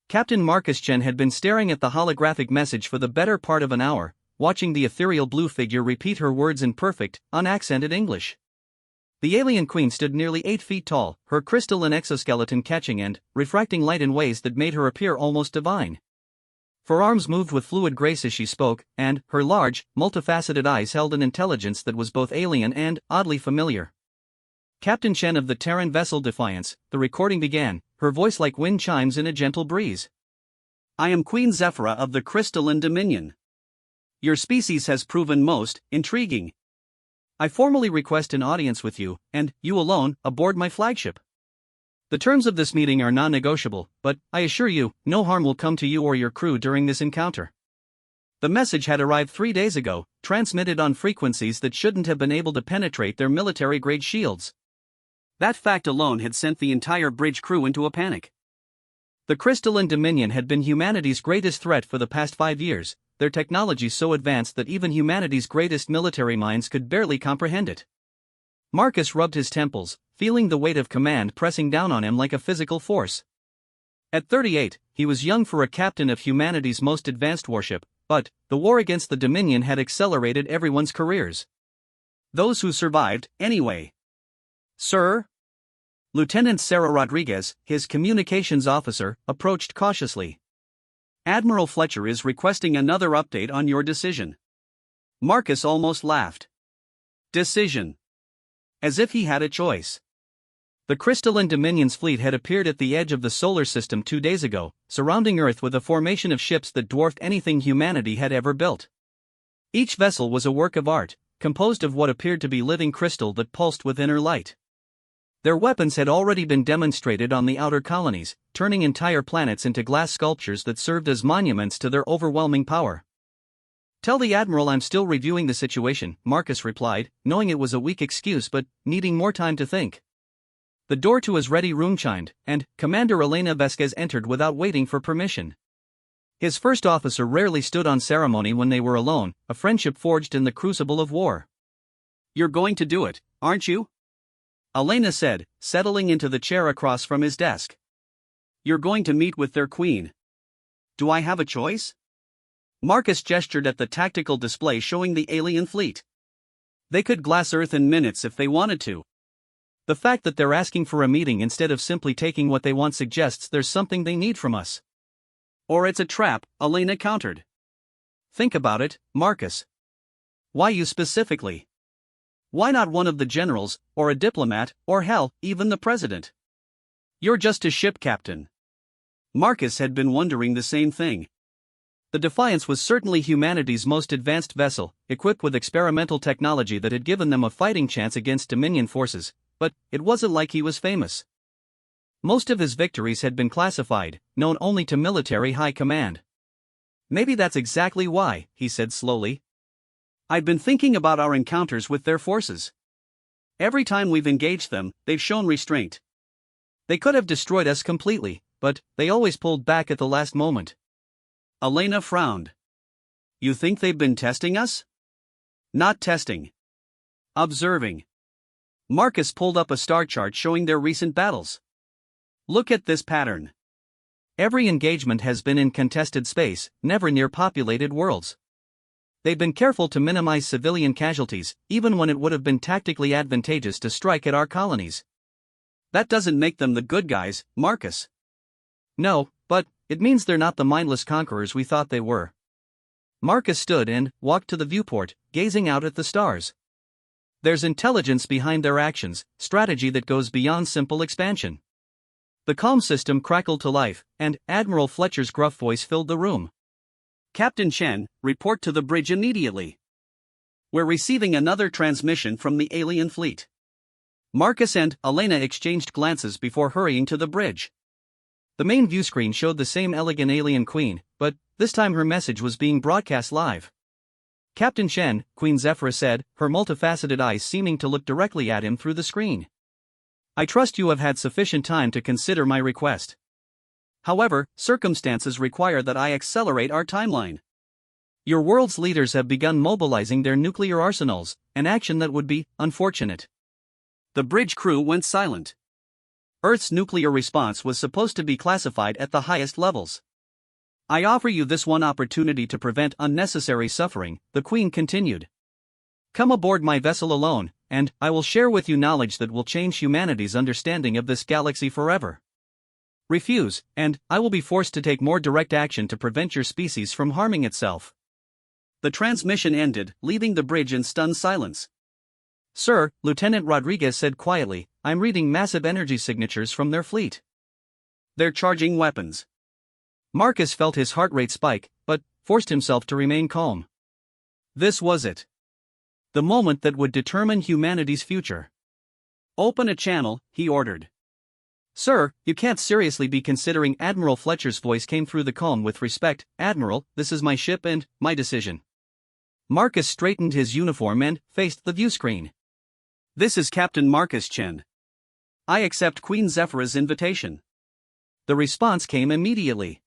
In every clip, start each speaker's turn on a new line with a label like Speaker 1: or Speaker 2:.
Speaker 1: Captain Marcus Chen had been staring at the holographic message for the better part of an hour, watching the ethereal blue figure repeat her words in perfect, unaccented English. The alien queen stood nearly 8 feet tall, her crystalline exoskeleton catching and refracting light in ways that made her appear almost divine. Her arms moved with fluid grace as she spoke, and her large, multifaceted eyes held an intelligence that was both alien and oddly familiar. Captain Chen of the Terran vessel Defiance, the recording began, her voice like wind chimes in a gentle breeze. I am Queen Zephyra of the Crystalline Dominion. Your species has proven most intriguing. I formally request an audience with you, and you alone, aboard my flagship. The terms of this meeting are non-negotiable, but I assure you, no harm will come to you or your crew during this encounter. The message had arrived 3 days ago, transmitted on frequencies that shouldn't have been able to penetrate their military-grade shields. That fact alone had sent the entire bridge crew into a panic. The Crystalline Dominion had been humanity's greatest threat for the past 5 years, their technology so advanced that even humanity's greatest military minds could barely comprehend it. Marcus rubbed his temples, feeling the weight of command pressing down on him like a physical force. At 38, he was young for a captain of humanity's most advanced warship, but the war against the Dominion had accelerated everyone's careers. Those who survived, anyway. Sir? Lieutenant Sarah Rodriguez, his communications officer, approached cautiously. Admiral Fletcher is requesting another update on your decision. Marcus almost laughed. Decision. As if he had a choice. The Crystalline Dominion's fleet had appeared at the edge of the solar system 2 days ago, surrounding Earth with a formation of ships that dwarfed anything humanity had ever built. Each vessel was a work of art, composed of what appeared to be living crystal that pulsed with inner light. Their weapons had already been demonstrated on the outer colonies, turning entire planets into glass sculptures that served as monuments to their overwhelming power. Tell the Admiral I'm still reviewing the situation, Marcus replied, knowing it was a weak excuse but needing more time to think. The door to his ready room chimed, and Commander Elena Vasquez entered without waiting for permission. His first officer rarely stood on ceremony when they were alone, a friendship forged in the crucible of war. You're going to do it, aren't you? Elena said, settling into the chair across from his desk. You're going to meet with their queen. Do I have a choice? Marcus gestured at the tactical display showing the alien fleet. They could glass Earth in minutes if they wanted to. The fact that they're asking for a meeting instead of simply taking what they want suggests there's something they need from us. Or it's a trap, Elena countered. Think about it, Marcus. Why you specifically? Why not one of the generals, or a diplomat, or hell, even the president? You're just a ship captain. Marcus had been wondering the same thing. The Defiance was certainly humanity's most advanced vessel, equipped with experimental technology that had given them a fighting chance against Dominion forces, but it wasn't like he was famous. Most of his victories had been classified, known only to military high command. Maybe that's exactly why, he said slowly. I've been thinking about our encounters with their forces. Every time we've engaged them, they've shown restraint. They could have destroyed us completely, but they always pulled back at the last moment. Elena frowned. You think they've been testing us? Not testing. Observing. Marcus pulled up a star chart showing their recent battles. Look at this pattern. Every engagement has been in contested space, never near populated worlds. They've been careful to minimize civilian casualties, even when it would have been tactically advantageous to strike at our colonies. That doesn't make them the good guys, Marcus. No, but it means they're not the mindless conquerors we thought they were. Marcus stood and walked to the viewport, gazing out at the stars. There's intelligence behind their actions, strategy that goes beyond simple expansion. The comm system crackled to life, and Admiral Fletcher's gruff voice filled the room. Captain Chen, report to the bridge immediately. We're receiving another transmission from the alien fleet. Marcus and Elena exchanged glances before hurrying to the bridge. The main viewscreen showed the same elegant alien queen, but this time her message was being broadcast live. Captain Chen, Queen Zephyra said, her multifaceted eyes seeming to look directly at him through the screen. I trust you have had sufficient time to consider my request. However, circumstances require that I accelerate our timeline. Your world's leaders have begun mobilizing their nuclear arsenals, an action that would be unfortunate. The bridge crew went silent. Earth's nuclear response was supposed to be classified at the highest levels. I offer you this one opportunity to prevent unnecessary suffering, the Queen continued. Come aboard my vessel alone, and I will share with you knowledge that will change humanity's understanding of this galaxy forever. Refuse, and I will be forced to take more direct action to prevent your species from harming itself. The transmission ended, leaving the bridge in stunned silence. Sir, Lieutenant Rodriguez said quietly, I'm reading massive energy signatures from their fleet. They're charging weapons. Marcus felt his heart rate spike, but forced himself to remain calm. This was it. The moment that would determine humanity's future. Open a channel, he ordered. Sir, you can't seriously be considering. Admiral Fletcher's voice came through the calm with respect. Admiral, this is my ship and my decision. Marcus straightened his uniform and faced the viewscreen. This is Captain Marcus Chen. I accept Queen Zephyra's invitation. The response came immediately.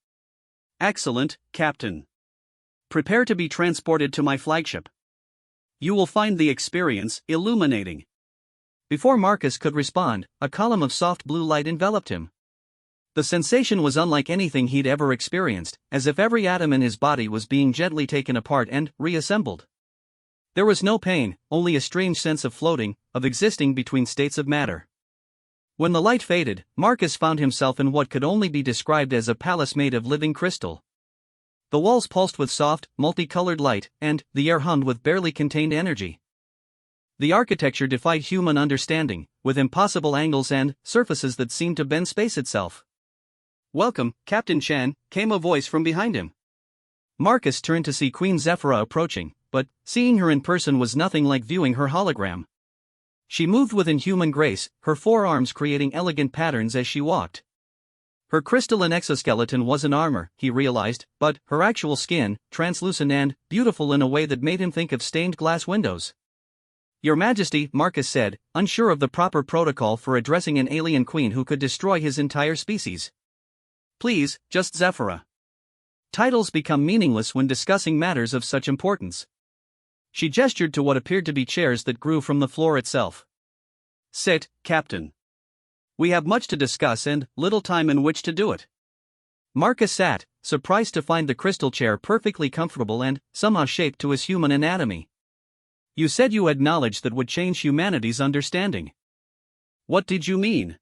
Speaker 1: Excellent, Captain. Prepare to be transported to my flagship. You will find the experience illuminating. Before Marcus could respond, a column of soft blue light enveloped him. The sensation was unlike anything he'd ever experienced, as if every atom in his body was being gently taken apart and reassembled. There was no pain, only a strange sense of floating, of existing between states of matter. When the light faded, Marcus found himself in what could only be described as a palace made of living crystal. The walls pulsed with soft, multicolored light, and the air hummed with barely contained energy. The architecture defied human understanding, with impossible angles and surfaces that seemed to bend space itself. Welcome, Captain Chen, came a voice from behind him. Marcus turned to see Queen Zephyra approaching, but seeing her in person was nothing like viewing her hologram. She moved with inhuman grace, her forearms creating elegant patterns as she walked. Her crystalline exoskeleton wasn't armor, he realized, but her actual skin, translucent and beautiful in a way that made him think of stained glass windows. Your Majesty, Marcus said, unsure of the proper protocol for addressing an alien queen who could destroy his entire species. Please, just Zephyra. Titles become meaningless when discussing matters of such importance. She gestured to what appeared to be chairs that grew from the floor itself. Sit, Captain. We have much to discuss and little time in which to do it. Marcus sat, surprised to find the crystal chair perfectly comfortable and somehow shaped to his human anatomy. You said you had knowledge that would change humanity's understanding. What did you mean?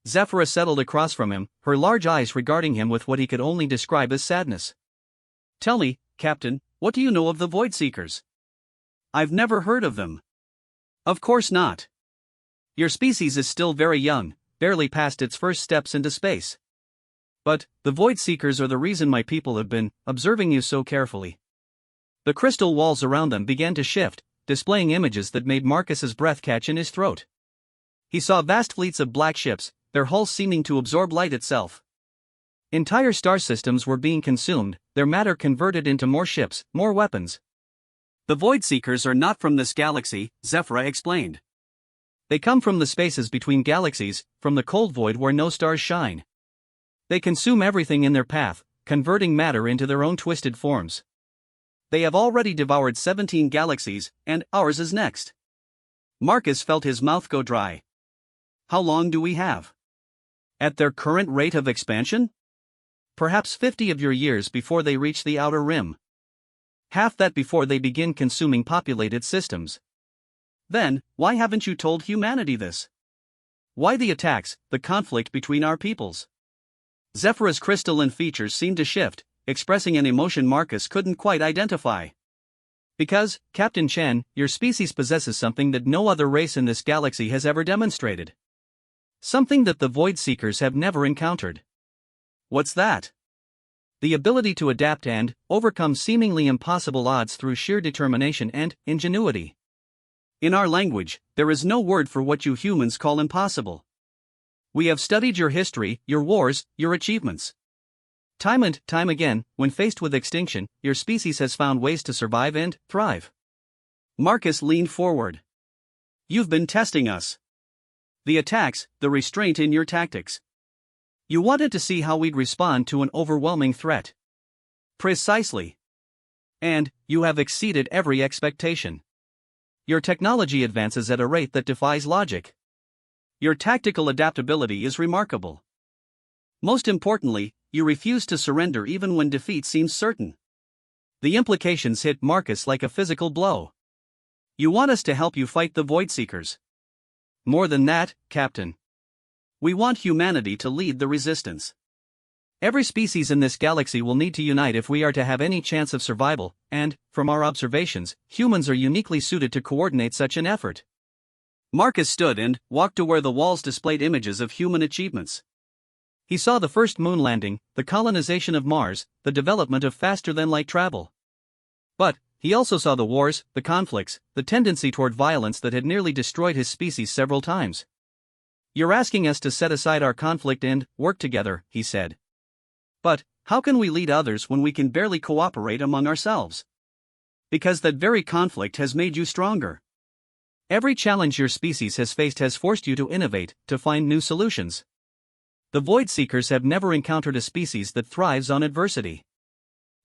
Speaker 1: Zephyra settled across from him, her large eyes regarding him with what he could only describe as sadness. Tell me, Captain, what do you know of the Void Seekers? I've never heard of them. Of course not. Your species is still very young, barely past its first steps into space. But the Void Seekers are the reason my people have been observing you so carefully. The crystal walls around them began to shift, displaying images that made Marcus's breath catch in his throat. He saw vast fleets of black ships, their hulls seeming to absorb light itself. Entire star systems were being consumed, their matter converted into more ships, more weapons. The Void Seekers are not from this galaxy, Zephyra explained. They come from the spaces between galaxies, from the cold void where no stars shine. They consume everything in their path, converting matter into their own twisted forms. They have already devoured 17 galaxies, and ours is next. Marcus felt his mouth go dry. How long do we have? At their current rate of expansion? Perhaps 50 of your years before they reach the outer rim. Half that before they begin consuming populated systems. Then, why haven't you told humanity this? Why the attacks, the conflict between our peoples? Zephyra's crystalline features seemed to shift, expressing an emotion Marcus couldn't quite identify. Because, Captain Chen, your species possesses something that no other race in this galaxy has ever demonstrated. Something that the Void Seekers have never encountered. What's that? The ability to adapt and overcome seemingly impossible odds through sheer determination and ingenuity. In our language, there is no word for what you humans call impossible. We have studied your history, your wars, your achievements. Time and time again, when faced with extinction, your species has found ways to survive and thrive. Marcus leaned forward. You've been testing us. The attacks, the restraint in your tactics. You wanted to see how we'd respond to an overwhelming threat. Precisely. And you have exceeded every expectation. Your technology advances at a rate that defies logic. Your tactical adaptability is remarkable. Most importantly, you refuse to surrender even when defeat seems certain. The implications hit Marcus like a physical blow. You want us to help you fight the Void Seekers. More than that, Captain. We want humanity to lead the resistance. Every species in this galaxy will need to unite if we are to have any chance of survival, and, from our observations, humans are uniquely suited to coordinate such an effort. Marcus stood and walked to where the walls displayed images of human achievements. He saw the first moon landing, the colonization of Mars, the development of faster-than-light travel. But he also saw the wars, the conflicts, the tendency toward violence that had nearly destroyed his species several times. "You're asking us to set aside our conflict and work together," he said. "But how can we lead others when we can barely cooperate among ourselves? Because that very conflict has made you stronger. Every challenge your species has faced has forced you to innovate, to find new solutions. The Void Seekers have never encountered a species that thrives on adversity."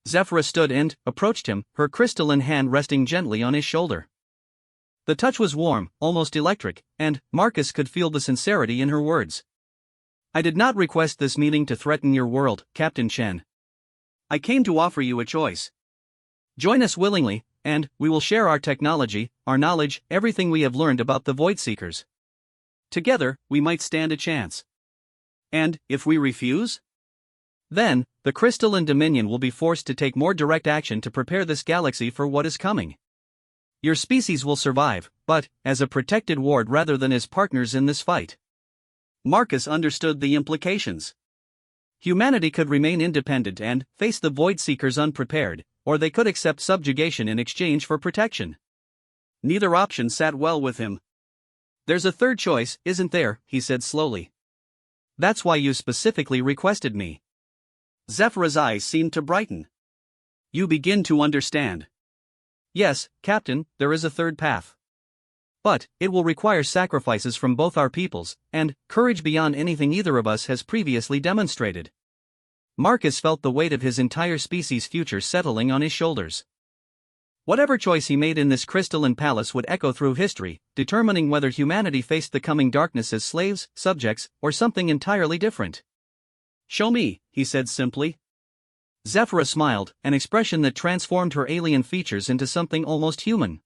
Speaker 1: Zephyra stood and approached him, her crystalline hand resting gently on his shoulder. The touch was warm, almost electric, and Marcus could feel the sincerity in her words. "I did not request this meeting to threaten your world, Captain Chen. I came to offer you a choice. Join us willingly, and we will share our technology, our knowledge, everything we have learned about the Void Seekers. Together, we might stand a chance. And if we refuse? Then, the crystalline dominion will be forced to take more direct action to prepare this galaxy for what is coming. Your species will survive, but as a protected ward rather than as partners in this fight." Marcus understood the implications. Humanity could remain independent and face the Void Seekers unprepared, or they could accept subjugation in exchange for protection. Neither option sat well with him. "There's a third choice, isn't there?" he said slowly. "That's why you specifically requested me." Zephyra's eyes seemed to brighten. "You begin to understand." "Yes, Captain, there is a third path. But it will require sacrifices from both our peoples, and courage beyond anything either of us has previously demonstrated." Marcus felt the weight of his entire species' future settling on his shoulders. Whatever choice he made in this crystalline palace would echo through history, determining whether humanity faced the coming darkness as slaves, subjects, or something entirely different. "Show me," he said simply. Zephyra smiled, an expression that transformed her alien features into something almost human.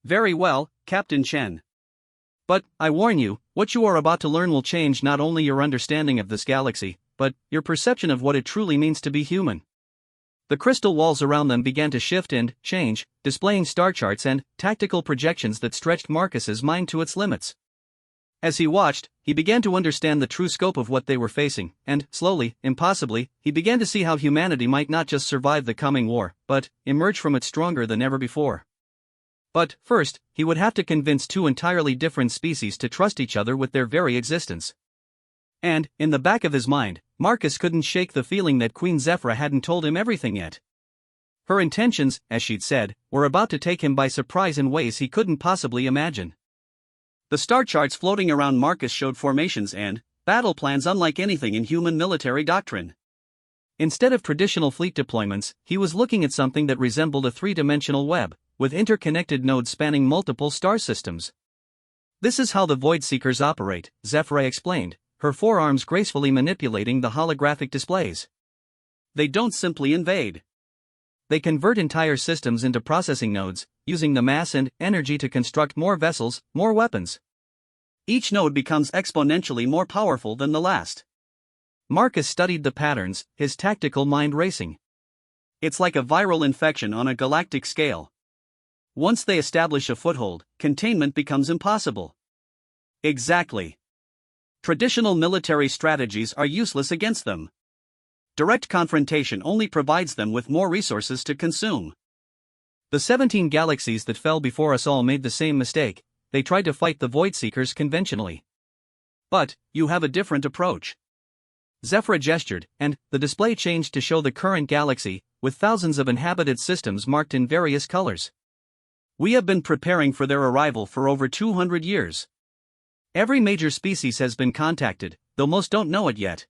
Speaker 1: "Very well, Captain Chen. But, I warn you, what you are about to learn will change not only your understanding of this galaxy, but your perception of what it truly means to be human." The crystal walls around them began to shift and change, displaying star charts and tactical projections that stretched Marcus's mind to its limits. As he watched, he began to understand the true scope of what they were facing, and, slowly, impossibly, he began to see how humanity might not just survive the coming war, but emerge from it stronger than ever before. But, first, he would have to convince two entirely different species to trust each other with their very existence. And, in the back of his mind, Marcus couldn't shake the feeling that Queen Zephyra hadn't told him everything yet. Her intentions, as she'd said, were about to take him by surprise in ways he couldn't possibly imagine. The star charts floating around Marcus showed formations and battle plans unlike anything in human military doctrine. Instead of traditional fleet deployments, he was looking at something that resembled a three-dimensional web, with interconnected nodes spanning multiple star systems. "This is how the Void Seekers operate," Zephyra explained, her forearms gracefully manipulating the holographic displays. "They don't simply invade. They convert entire systems into processing nodes, using the mass and energy to construct more vessels, more weapons. Each node becomes exponentially more powerful than the last." Marcus studied the patterns, his tactical mind racing. "It's like a viral infection on a galactic scale. Once they establish a foothold, containment becomes impossible." "Exactly. Traditional military strategies are useless against them. Direct confrontation only provides them with more resources to consume. The 17 galaxies that fell before us all made the same mistake. They tried to fight the Void Seekers conventionally. But you have a different approach." Zephyra gestured, and the display changed to show the current galaxy, with thousands of inhabited systems marked in various colors. "We have been preparing for their arrival for over 200 years. Every major species has been contacted, though most don't know it yet.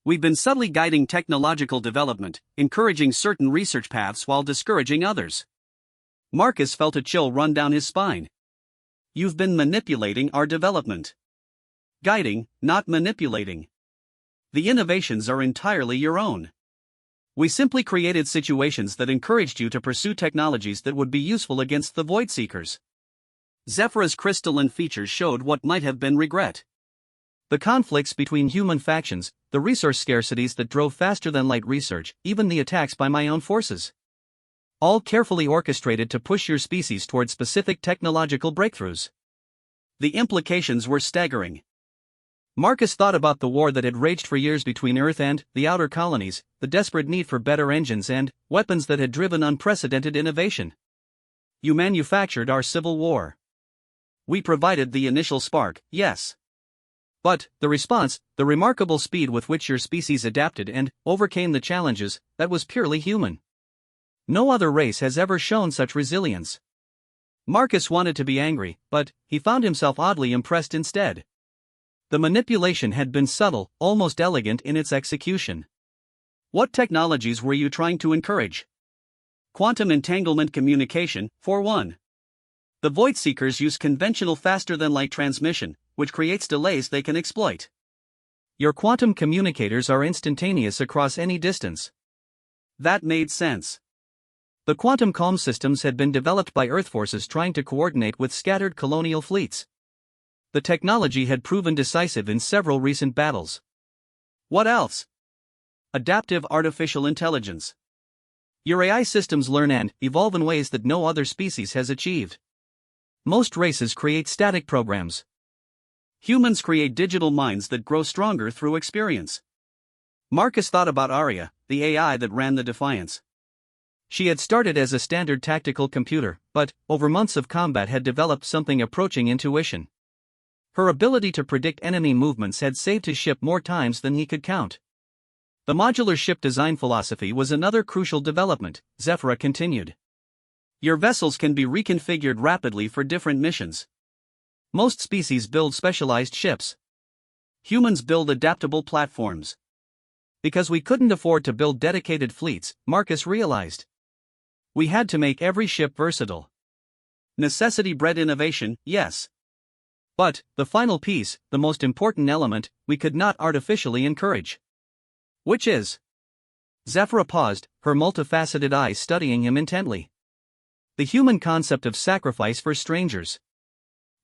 Speaker 1: We've been subtly guiding technological development, encouraging certain research paths while discouraging others." Marcus felt a chill run down his spine. "You've been manipulating our development.
Speaker 2: guiding, not manipulating. The innovations are entirely your own. We simply created situations that encouraged you to pursue technologies that would be useful against the Void Seekers. Zephyra's crystalline features showed what might have been regret. The conflicts between human factions, the resource scarcities that drove faster-than-light research, even the attacks by my own forces. All carefully orchestrated to push your species toward specific technological breakthroughs. The implications were staggering. Marcus thought about the war that had raged for years between Earth and the outer colonies, the desperate need for better engines and weapons that had driven unprecedented innovation. You manufactured our civil war. We provided the initial spark, yes. But the response, the remarkable speed with which your species adapted and overcame the challenges, that was purely human. No other race has ever shown such resilience. Marcus wanted to be angry, but he found himself oddly impressed instead. The manipulation had been subtle, almost elegant in its execution. What technologies were you trying to encourage? Quantum entanglement communication, for one. The Void Seekers use conventional faster-than-light transmission, which creates delays they can exploit. Your quantum communicators are instantaneous across any distance. That made sense. The quantum calm systems had been developed by Earth forces trying to coordinate with scattered colonial fleets. The technology had proven decisive in several recent battles. What else? Adaptive artificial intelligence. Your AI systems learn and evolve in ways that no other species has achieved. Most races create static programs. Humans create digital minds that grow stronger through experience. Marcus thought about Arya, the AI that ran the Defiance. She had started as a standard tactical computer, but, over months of combat had developed something approaching intuition. Her ability to predict enemy movements had saved his ship more times than he could count. The modular ship design philosophy was another crucial development, Zephyra continued. Your vessels can be reconfigured rapidly for different missions. Most species build specialized ships. Humans build adaptable platforms. Because we couldn't afford to build dedicated fleets, Marcus realized. We had to make every ship versatile. Necessity bred innovation, yes. But, the final piece, the most important element, we could not artificially encourage. Which is? Zephyra paused, her multifaceted eyes studying him intently. The human concept of sacrifice for strangers.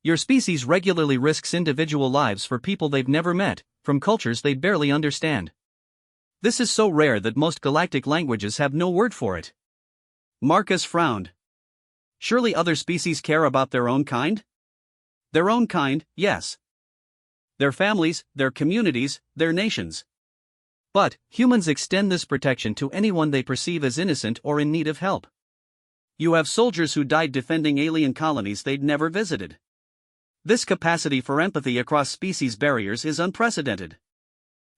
Speaker 2: Your species regularly risks individual lives for people they've never met, from cultures they barely understand. This is so rare that most galactic languages have no word for it. Marcus frowned. Surely other species care about their own kind? Their own kind, yes. Their families, their communities, their nations. But, humans extend this protection to anyone they perceive as innocent or in need of help. You have soldiers who died defending alien colonies they'd never visited. This capacity for empathy across species barriers is unprecedented.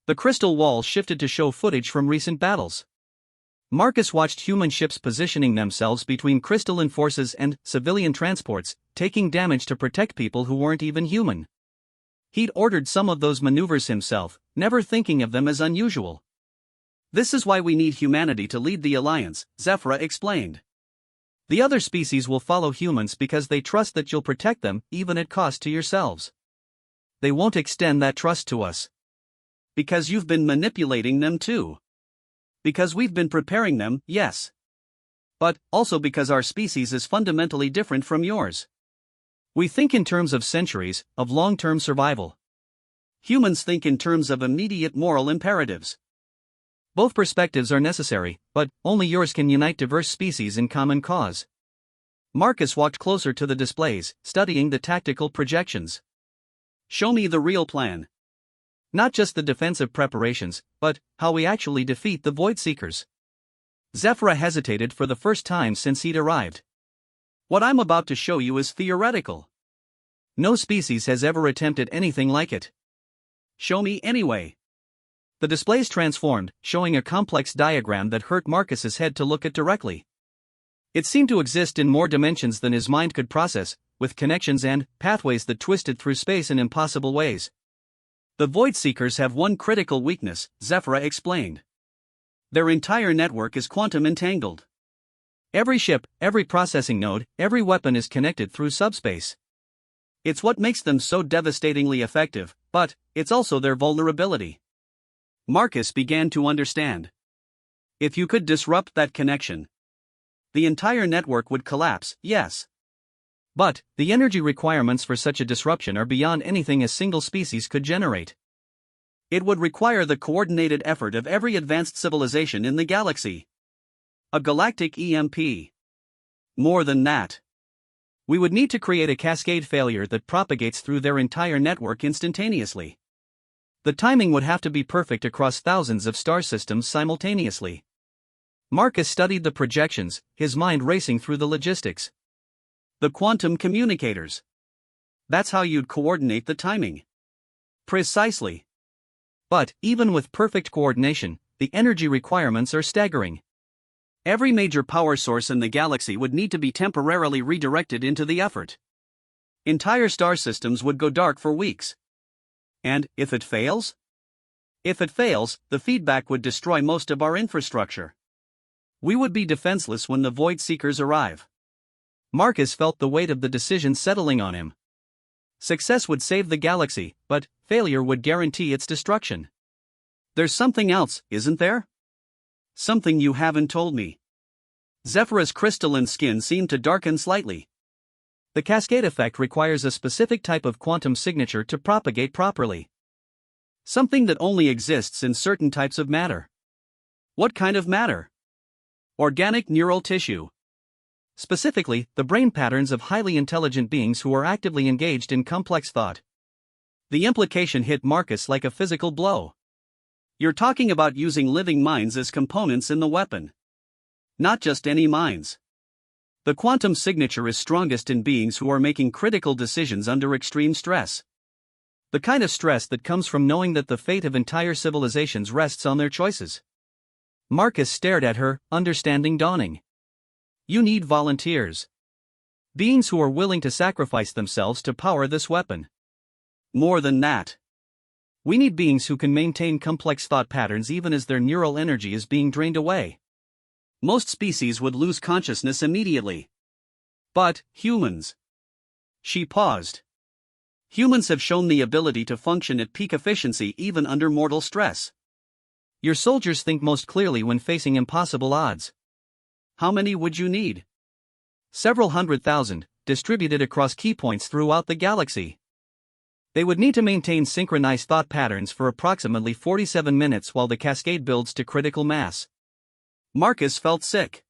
Speaker 2: The crystal wall shifted to show footage from recent battles. Marcus watched human ships positioning themselves between crystalline forces and civilian transports, taking damage to protect people who weren't even human. He'd ordered some of those maneuvers himself, never thinking of them as unusual. This is why we need humanity to lead the alliance, Zephyra explained. The other species will follow humans because they trust that you'll protect them, even at cost to yourselves. They won't extend that trust to us. Because you've been manipulating them too. Because we've been preparing them, yes. But, also because our species is fundamentally different from yours. We think in terms of centuries, of long-term survival. Humans think in terms of immediate moral imperatives. Both perspectives are necessary, but only yours can unite diverse species in common cause. Marcus walked closer to the displays, studying the tactical projections. Show me the real plan. Not just the defensive preparations, but how we actually defeat the Void Seekers. Zephyra hesitated for the first time since he'd arrived. What I'm about to show you is theoretical. No species has ever attempted anything like it. Show me anyway. The displays transformed, showing a complex diagram that hurt Marcus's head to look at directly. It seemed to exist in more dimensions than his mind could process, with connections and pathways that twisted through space in impossible ways. The Void Seekers have one critical weakness, Zephyra explained. Their entire network is quantum entangled. Every ship, every processing node, every weapon is connected through subspace. It's what makes them so devastatingly effective, But it's also their vulnerability. Marcus began to understand. If you could disrupt that connection, the entire network would collapse, yes.
Speaker 1: But the energy requirements for such a disruption are beyond anything a single species could generate.
Speaker 2: It would require the coordinated effort of every advanced civilization in the galaxy. A galactic EMP. More than that.
Speaker 1: We would need to create a cascade failure that propagates through their entire network instantaneously. The timing would have to be perfect across thousands of star systems simultaneously. Marcus studied the projections, his mind racing through the logistics.
Speaker 2: The quantum communicators. That's how you'd coordinate the timing. Precisely.
Speaker 1: But, even with perfect coordination, the energy requirements are staggering.
Speaker 2: Every major power source in the galaxy would need to be temporarily redirected into the effort. Entire star systems would go dark for weeks. And, if it fails? If it fails, the feedback would destroy most of our infrastructure. We would be defenseless when the Void Seekers arrive.
Speaker 1: Marcus felt the weight of the decision settling on him. Success would save the galaxy, but failure would guarantee its destruction.
Speaker 2: There's something else, isn't there? Something you haven't told me. Zephyr's crystalline skin seemed to darken slightly.
Speaker 1: The cascade effect requires a specific type of quantum signature to propagate properly.
Speaker 2: Something that only exists in certain types of matter. What kind of matter? Organic neural tissue.
Speaker 1: Specifically, the brain patterns of highly intelligent beings who are actively engaged in complex thought.
Speaker 2: The implication hit Marcus like a physical blow. You're talking about using living minds as components in the weapon. Not just any minds. The quantum signature is strongest in beings who are making critical decisions under extreme stress.
Speaker 1: The kind of stress that comes from knowing that the fate of entire civilizations rests on their choices. Marcus stared at her, understanding dawning. You need volunteers. Beings who are willing to sacrifice themselves to power this weapon.
Speaker 2: More than that.
Speaker 1: We need beings who can maintain complex thought patterns even as their neural energy is being drained away.
Speaker 2: Most species would lose consciousness immediately. But, humans. She paused. Humans have shown the ability to function at peak efficiency even under mortal stress.
Speaker 1: Your soldiers think most clearly when facing impossible odds.
Speaker 2: How many would you need?
Speaker 1: Several 100,000, distributed across key points throughout the galaxy. They would need to maintain synchronized thought patterns for approximately 47 minutes while the cascade builds to critical mass.
Speaker 2: Marcus felt sick.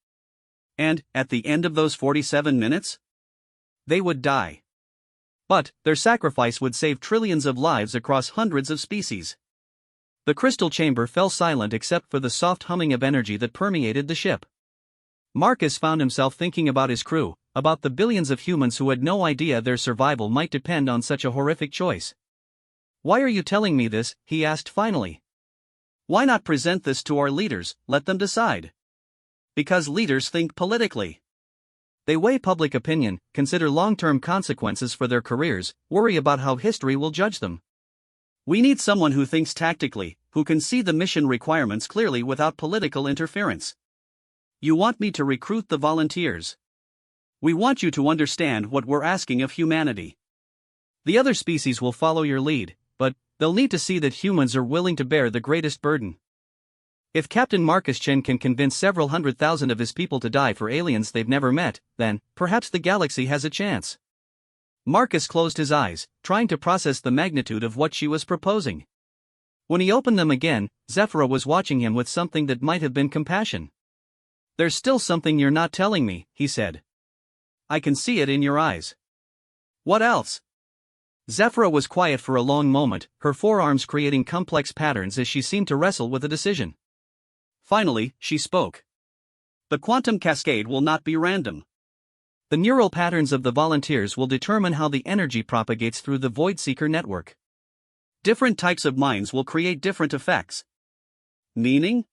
Speaker 2: And, at the end of those 47 minutes? They would die.
Speaker 1: But, their sacrifice would save trillions of lives across hundreds of species. The crystal chamber fell silent except for the soft humming of energy that permeated the ship. Marcus found himself thinking about his crew, about the billions of humans who had no idea their survival might depend on such a horrific choice. Why are you telling me this? He asked finally.
Speaker 2: Why not present this to our leaders, let them decide? Because leaders think politically.
Speaker 1: They weigh public opinion, consider long-term consequences for their careers, worry about how history will judge them.
Speaker 2: We need someone who thinks tactically, who can see the mission requirements clearly without political interference. You want me to recruit the volunteers. We want you to understand what we're asking of humanity.
Speaker 1: The other species will follow your lead, but they'll need to see that humans are willing to bear the greatest burden. If Captain Marcus Chen can convince several 100,000 of his people to die for aliens they've never met, then perhaps the galaxy has a chance. Marcus closed his eyes, trying to process the magnitude of what she was proposing. When he opened them again, Zephyra was watching him with something that might have been compassion. There's still something you're not telling me, he said.
Speaker 2: I can see it in your eyes. What else?
Speaker 1: Zephyra was quiet for a long moment, her forearms creating complex patterns as she seemed to wrestle with a decision.
Speaker 2: Finally, she spoke. The quantum cascade will not be random.
Speaker 1: The neural patterns of the volunteers will determine how the energy propagates through the Void Seeker network.
Speaker 2: Different types of minds will create different effects. Meaning?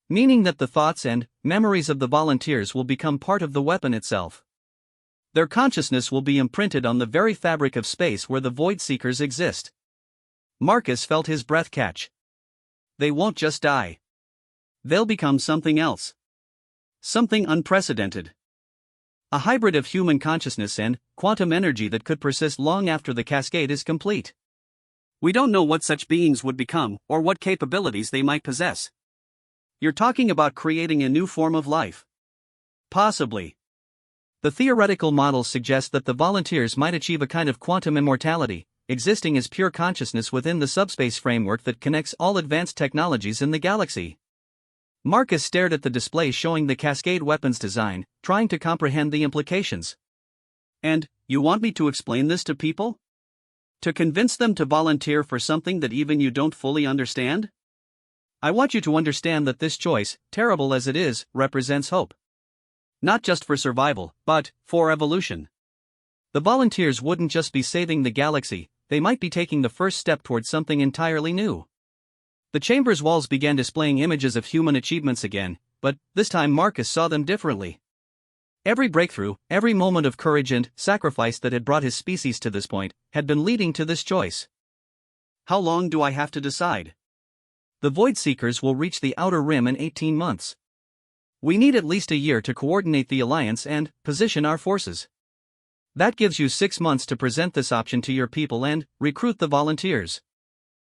Speaker 1: Meaning that the thoughts and memories of the volunteers will become part of the weapon itself. Their consciousness will be imprinted on the very fabric of space where the Void Seekers exist. Marcus felt his breath catch.
Speaker 2: They won't just die. They'll become something else. Something unprecedented. A hybrid of human consciousness and quantum energy that could persist long after the cascade is complete. We don't know what such beings would become or what capabilities they might possess. You're talking about creating a new form of life. Possibly.
Speaker 1: The theoretical models suggest that the volunteers might achieve a kind of quantum immortality, existing as pure consciousness within the subspace framework that connects all advanced technologies in the galaxy. Marcus stared at the display showing the Cascade weapons design, trying to comprehend the implications.
Speaker 2: And, you want me to explain this to people? To convince them to volunteer for something that even you don't fully understand?
Speaker 1: I want you to understand that this choice, terrible as it is, represents hope.
Speaker 2: Not just for survival, but for evolution.
Speaker 1: The volunteers wouldn't just be saving the galaxy, they might be taking the first step towards something entirely new. The chamber's walls began displaying images of human achievements again, but this time Marcus saw them differently. Every breakthrough, every moment of courage and sacrifice that had brought his species to this point, had been leading to this choice.
Speaker 2: How long do I have to decide?
Speaker 1: The Void Seekers will reach the Outer Rim in 18 months. We need at least a year to coordinate the alliance and position our forces. That gives you 6 months to present this option to your people and recruit the volunteers.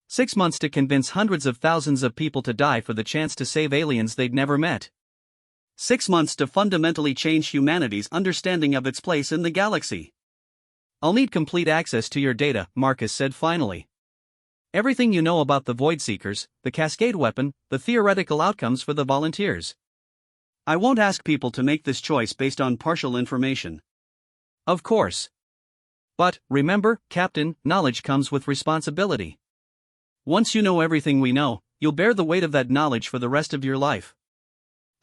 Speaker 1: 6 months to convince hundreds of thousands of people to die for the chance to save aliens they'd never met.
Speaker 2: 6 months to fundamentally change humanity's understanding of its place in the galaxy.
Speaker 1: I'll need complete access to your data, Marcus said finally. Everything you know about the Void Seekers, the Cascade weapon, the theoretical outcomes for the volunteers.
Speaker 2: I won't ask people to make this choice based on partial information.
Speaker 1: Of course. But, remember, Captain, knowledge comes with responsibility. Once you know everything we know, you'll bear the weight of that knowledge for the rest of your life.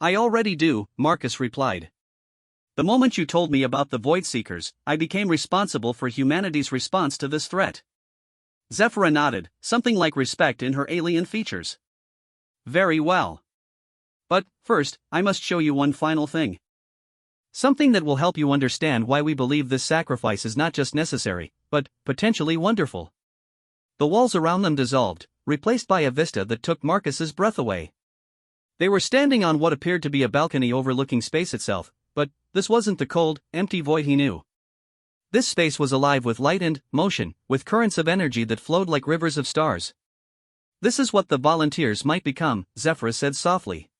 Speaker 2: I already do, Marcus replied. The moment you told me about the Void Seekers, I became responsible for humanity's response to this threat. Zephyra nodded, something like respect in her alien features. Very well. But, first, I must show you one final thing.
Speaker 1: Something that will help you understand why we believe this sacrifice is not just necessary, but potentially wonderful. The walls around them dissolved, replaced by a vista that took Marcus's breath away. They were standing on what appeared to be a balcony overlooking space itself, but this wasn't the cold, empty void he knew. This space was alive with light and motion, with currents of energy that flowed like rivers of stars. This is what the volunteers might become, Zephyra said softly.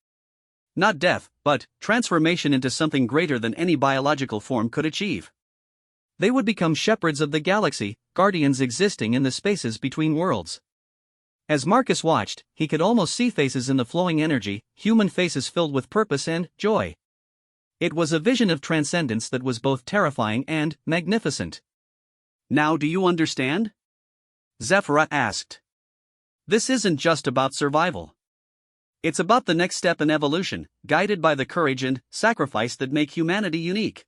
Speaker 1: Not death, but transformation into something greater than any biological form could achieve. They would become shepherds of the galaxy, guardians existing in the spaces between worlds. As Marcus watched, he could almost see faces in the flowing energy, human faces filled with purpose and joy. It was a vision of transcendence that was both terrifying and magnificent.
Speaker 2: Now do you understand? Zephyra asked. This isn't just about survival. It's about the next step in evolution, guided by the courage and sacrifice that make humanity unique.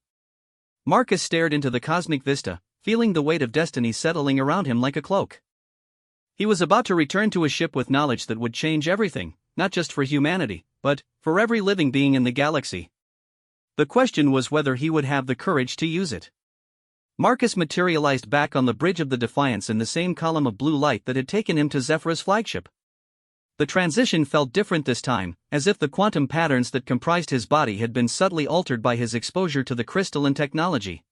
Speaker 1: Marcus stared into the cosmic vista, feeling the weight of destiny settling around him like a cloak. He was about to return to a ship with knowledge that would change everything, not just for humanity, but for every living being in the galaxy. The question was whether he would have the courage to use it. Marcus materialized back on the bridge of the Defiance in the same column of blue light that had taken him to Zephyra's flagship. The transition felt different this time, as if the quantum patterns that comprised his body had been subtly altered by his exposure to the crystalline technology.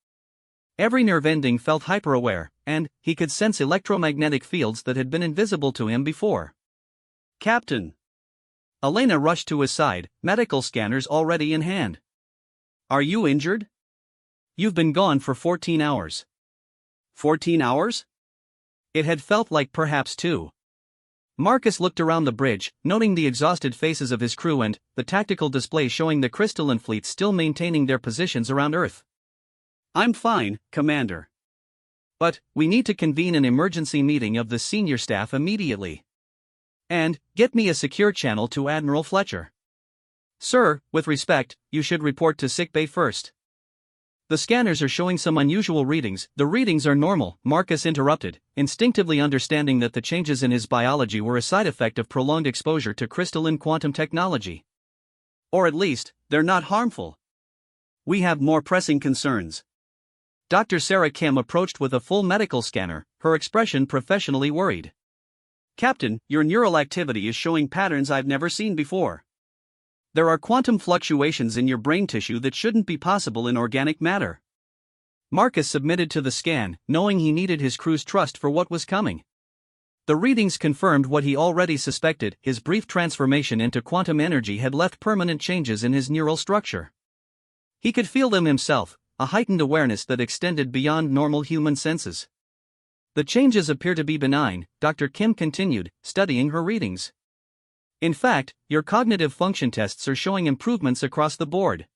Speaker 1: Every nerve ending felt hyper-aware, and he could sense electromagnetic fields that had been invisible to him before.
Speaker 2: Captain!
Speaker 1: Elena rushed to his side, medical scanners already in hand.
Speaker 2: Are you injured?
Speaker 1: You've been gone for 14 hours.
Speaker 2: 14 hours?
Speaker 1: It had felt like perhaps 2. Marcus looked around the bridge, noting the exhausted faces of his crew and the tactical display showing the crystalline fleet still maintaining their positions around Earth.
Speaker 2: I'm fine, Commander.
Speaker 1: But we need to convene an emergency meeting of the senior staff immediately. And get me a secure channel to Admiral Fletcher. Sir, with respect, you should report to sickbay first. The scanners are showing some unusual readings. The readings are normal, Marcus interrupted, instinctively understanding that the changes in his biology were a side effect of prolonged exposure to crystalline quantum technology.
Speaker 2: Or at least, they're not harmful. We have more pressing concerns.
Speaker 1: Dr. Sarah Kim approached with a full medical scanner, her expression professionally worried.
Speaker 2: Captain, your neural activity is showing patterns I've never seen before.
Speaker 1: There are quantum fluctuations in your brain tissue that shouldn't be possible in organic matter. Marcus submitted to the scan, knowing he needed his crew's trust for what was coming. The readings confirmed what he already suspected: his brief transformation into quantum energy had left permanent changes in his neural structure. He could feel them himself, a heightened awareness that extended beyond normal human senses. The changes appear to be benign, Dr. Kim continued, studying her readings. In fact, your cognitive function tests are showing improvements across the board.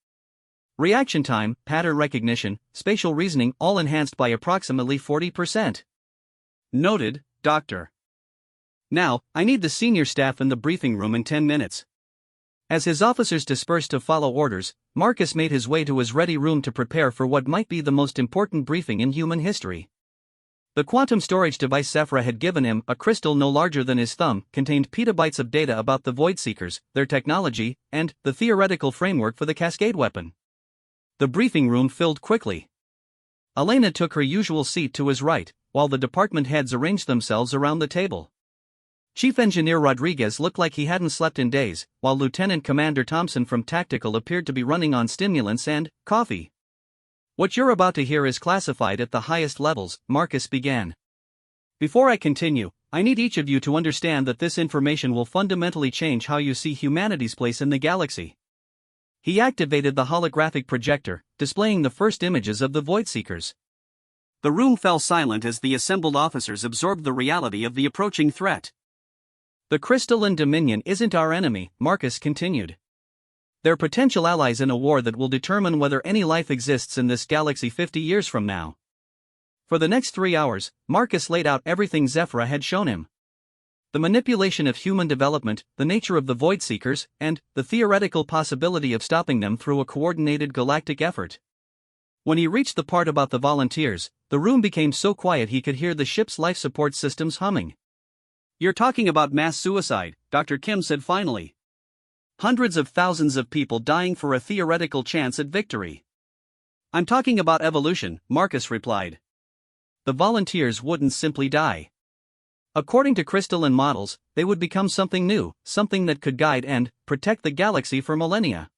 Speaker 1: Reaction time, pattern recognition, spatial reasoning, all enhanced by approximately 40%.
Speaker 2: Noted, Doctor.
Speaker 1: Now, I need the senior staff in the briefing room in 10 minutes. As his officers dispersed to follow orders, Marcus made his way to his ready room to prepare for what might be the most important briefing in human history. The quantum storage device Zephyra had given him, a crystal no larger than his thumb, contained petabytes of data about the Void Seekers, their technology, and the theoretical framework for the Cascade weapon. The briefing room filled quickly. Elena took her usual seat to his right, while the department heads arranged themselves around the table. Chief Engineer Rodriguez looked like he hadn't slept in days, while Lieutenant Commander Thompson from Tactical appeared to be running on stimulants and coffee. What you're about to hear is classified at the highest levels, Marcus began. Before I continue, I need each of you to understand that this information will fundamentally change how you see humanity's place in the galaxy. He activated the holographic projector, displaying the first images of the Void Seekers.
Speaker 2: The room fell silent as the assembled officers absorbed the reality of the approaching threat.
Speaker 1: The crystalline Dominion isn't our enemy, Marcus continued. They're potential allies in a war that will determine whether any life exists in this galaxy 50 years from now. For the next 3 hours, Marcus laid out everything Zephyra had shown him. The manipulation of human development, the nature of the Void Seekers, and the theoretical possibility of stopping them through a coordinated galactic effort. When he reached the part about the volunteers, the room became so quiet he could hear the ship's life support systems humming.
Speaker 2: You're talking about mass suicide, Dr. Kim said finally. Hundreds of thousands of people dying for a theoretical chance at victory.
Speaker 1: I'm talking about evolution, Marcus replied. The volunteers wouldn't simply die. According to crystalline models, they would become something new, something that could guide and protect the galaxy for millennia.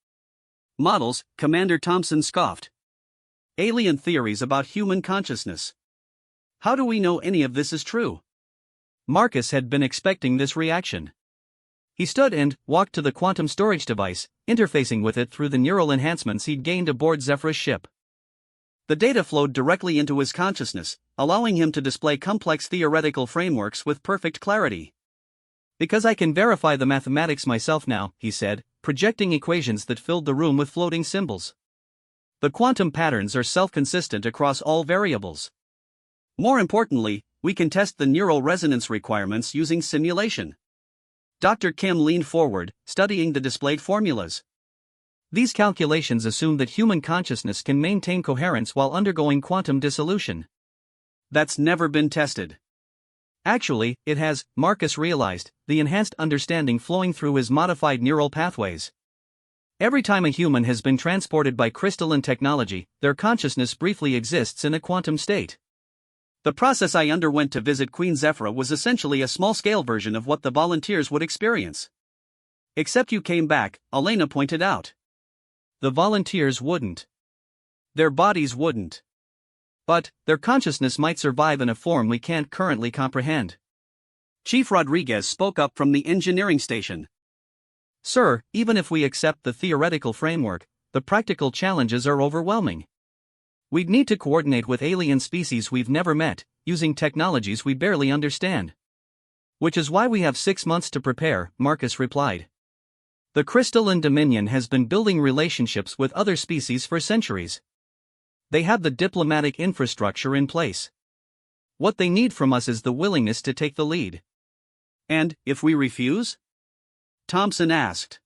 Speaker 2: Models, Commander Thompson scoffed. Alien theories about human consciousness. How do we know any of this is true?
Speaker 1: Marcus had been expecting this reaction. He stood and walked to the quantum storage device, interfacing with it through the neural enhancements he'd gained aboard Zephyra's ship. The data flowed directly into his consciousness, allowing him to display complex theoretical frameworks with perfect clarity. Because I can verify the mathematics myself now, he said, projecting equations that filled the room with floating symbols. The quantum patterns are self-consistent across all variables.
Speaker 2: More importantly, we can test the neural resonance requirements using simulation. Dr. Kim leaned forward, studying the displayed formulas.
Speaker 1: These calculations assume that human consciousness can maintain coherence while undergoing quantum dissolution.
Speaker 2: That's never been tested.
Speaker 1: Actually, it has, Marcus realized, the enhanced understanding flowing through his modified neural pathways. Every time a human has been transported by crystalline technology, their consciousness briefly exists in a quantum state.
Speaker 2: The process I underwent to visit Queen Zephyra was essentially a small-scale version of what the volunteers would experience. Except you came back, Elena pointed out.
Speaker 1: The volunteers wouldn't.
Speaker 2: Their bodies wouldn't.
Speaker 1: But their consciousness might survive in a form we can't currently comprehend.
Speaker 2: Chief Rodriguez spoke up from the engineering station.
Speaker 1: Sir, even if we accept the theoretical framework, the practical challenges are overwhelming. We'd need to coordinate with alien species we've never met, using technologies we barely understand. Which is why we have 6 months to prepare, Marcus replied. The crystalline Dominion has been building relationships with other species for centuries. They have the diplomatic infrastructure in place. What they need from us is the willingness to take the lead.
Speaker 2: And, if we refuse? Thompson asked.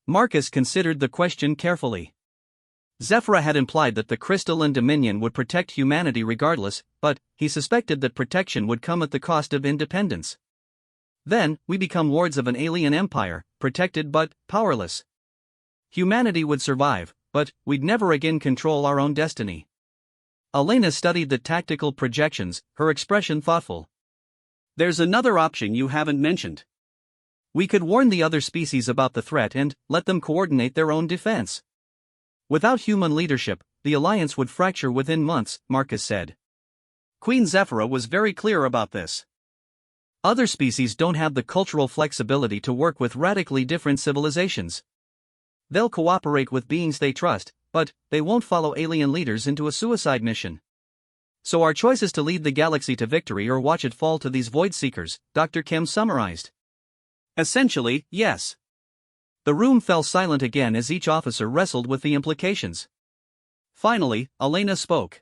Speaker 1: Marcus considered the question carefully. Zephyra had implied that the crystalline Dominion would protect humanity regardless, but he suspected that protection would come at the cost of independence. Then, we become wards of an alien empire, protected but powerless. Humanity would survive, but we'd never again control our own destiny. Elena studied the tactical projections, her expression thoughtful.
Speaker 2: There's another option you haven't mentioned.
Speaker 1: We could warn the other species about the threat and let them coordinate their own defense. Without human leadership, the alliance would fracture within months, Marcus said.
Speaker 2: Queen Zephyra was very clear about this.
Speaker 1: Other species don't have the cultural flexibility to work with radically different civilizations. They'll cooperate with beings they trust, but they won't follow alien leaders into a suicide mission. So our choice is to lead the galaxy to victory or watch it fall to these void seekers, Dr. Kim summarized.
Speaker 2: Essentially, yes.
Speaker 1: The room fell silent again as each officer wrestled with the implications.
Speaker 2: Finally, Elena spoke.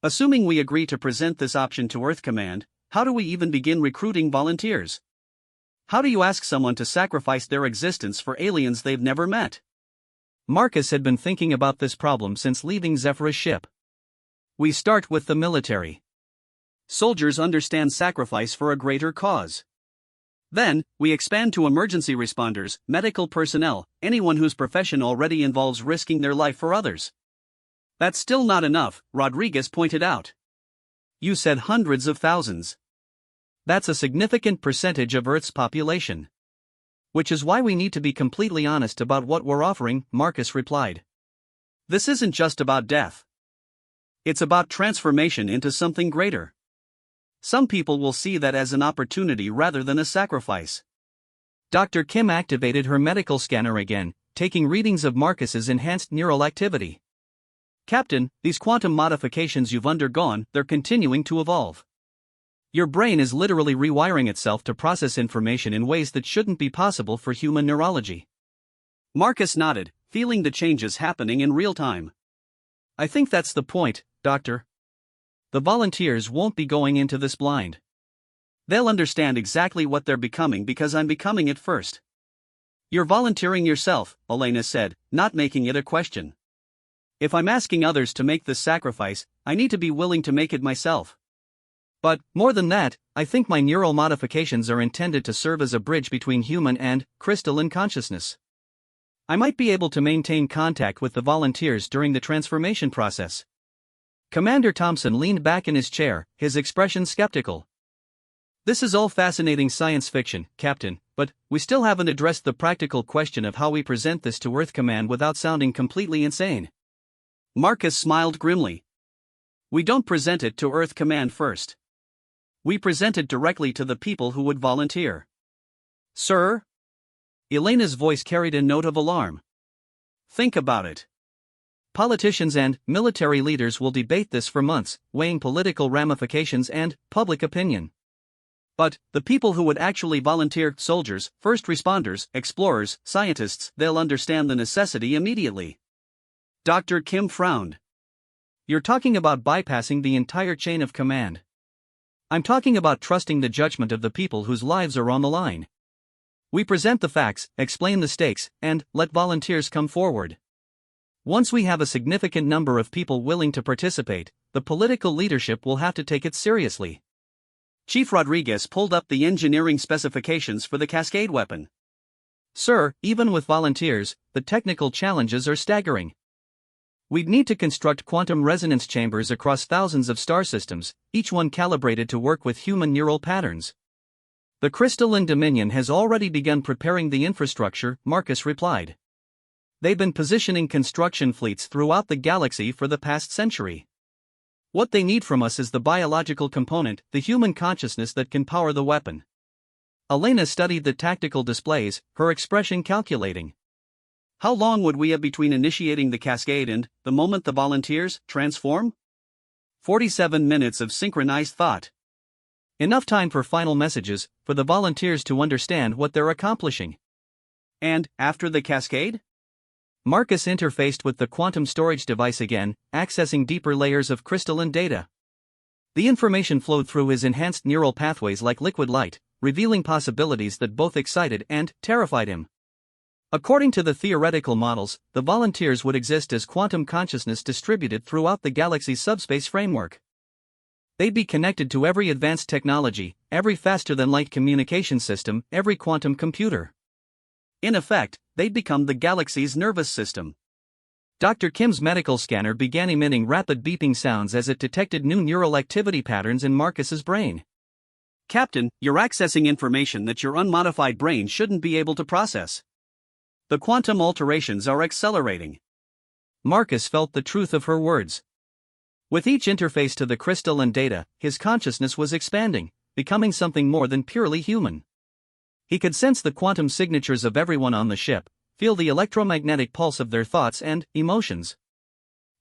Speaker 2: Assuming we agree to present this option to Earth Command, how do we even begin recruiting volunteers? How do you ask someone to sacrifice their existence for aliens they've never met?
Speaker 1: Marcus had been thinking about this problem since leaving Zephyr's ship.
Speaker 2: We start with the military. Soldiers understand sacrifice for a greater cause. Then, we expand to emergency responders, medical personnel, anyone whose profession already involves risking their life for others. That's still not enough, Rodriguez pointed out.
Speaker 1: You said hundreds of thousands. That's a significant percentage of Earth's population. Which is why we need to be completely honest about what we're offering, Marcus replied.
Speaker 2: This isn't just about death. It's about transformation into something greater. Some people will see that as an opportunity rather than a sacrifice.
Speaker 1: Dr. Kim activated her medical scanner again, taking readings of Marcus's enhanced neural activity.
Speaker 2: Captain, these quantum modifications you've undergone, they're continuing to evolve.
Speaker 1: Your brain is literally rewiring itself to process information in ways that shouldn't be possible for human neurology.
Speaker 2: Marcus nodded, feeling the changes happening in real time.
Speaker 1: I think that's the point, Doctor. The volunteers won't be going into this blind.
Speaker 2: They'll understand exactly what they're becoming because I'm becoming it first. You're volunteering yourself, Elena said, not making it a question. If I'm asking others to make this sacrifice, I need to be willing to make it myself.
Speaker 1: But, more than that, I think my neural modifications are intended to serve as a bridge between human and crystalline consciousness. I might be able to maintain contact with the volunteers during the transformation process. Commander Thompson leaned back in his chair, his expression skeptical. This is all fascinating science fiction, Captain, but we still haven't addressed the practical question of how we present this to Earth Command without sounding completely insane.
Speaker 2: Marcus smiled grimly. We don't present it to Earth Command first. We present it directly to the people who would volunteer.
Speaker 1: Sir?
Speaker 2: Elena's voice carried a note of alarm. Think about it.
Speaker 1: Politicians and military leaders will debate this for months, weighing political ramifications and public opinion.
Speaker 2: But the people who would actually volunteer, soldiers, first responders, explorers, scientists, they'll understand the necessity immediately. Dr. Kim frowned.
Speaker 1: You're talking about bypassing the entire chain of command. I'm talking about trusting the judgment of the people whose lives are on the line. We present the facts, explain the stakes, and let volunteers come forward. Once we have a significant number of people willing to participate, the political leadership will have to take it seriously.
Speaker 2: Chief Rodriguez pulled up the engineering specifications for the Cascade weapon.
Speaker 1: Sir, even with volunteers, the technical challenges are staggering. We'd need to construct quantum resonance chambers across thousands of star systems, each one calibrated to work with human neural patterns. The Crystalline Dominion has already begun preparing the infrastructure, Marcus replied. They've been positioning construction fleets throughout the galaxy for the past century. What they need from us is the biological component, the human consciousness that can power the weapon. Elena studied the tactical displays, her expression calculating.
Speaker 2: How long would we have between initiating the cascade and the moment the volunteers transform? 47 minutes of synchronized thought.
Speaker 1: Enough time for final messages, for the volunteers to understand what they're accomplishing.
Speaker 2: And, after the cascade?
Speaker 1: Marcus interfaced with the quantum storage device again, accessing deeper layers of crystalline data. The information flowed through his enhanced neural pathways like liquid light, revealing possibilities that both excited and terrified him. According to the theoretical models, the volunteers would exist as quantum consciousness distributed throughout the galaxy's subspace framework. They'd be connected to every advanced technology, every faster-than-light communication system, every quantum computer.
Speaker 2: In effect, they'd become the galaxy's nervous system.
Speaker 1: Dr. Kim's medical scanner began emitting rapid beeping sounds as it detected new neural activity patterns in Marcus's brain.
Speaker 2: Captain, you're accessing information that your unmodified brain shouldn't be able to process. The quantum alterations are accelerating.
Speaker 1: Marcus felt the truth of her words. With each interface to the crystalline data, his consciousness was expanding, becoming something more than purely human. He could sense the quantum signatures of everyone on the ship, feel the electromagnetic pulse of their thoughts and emotions.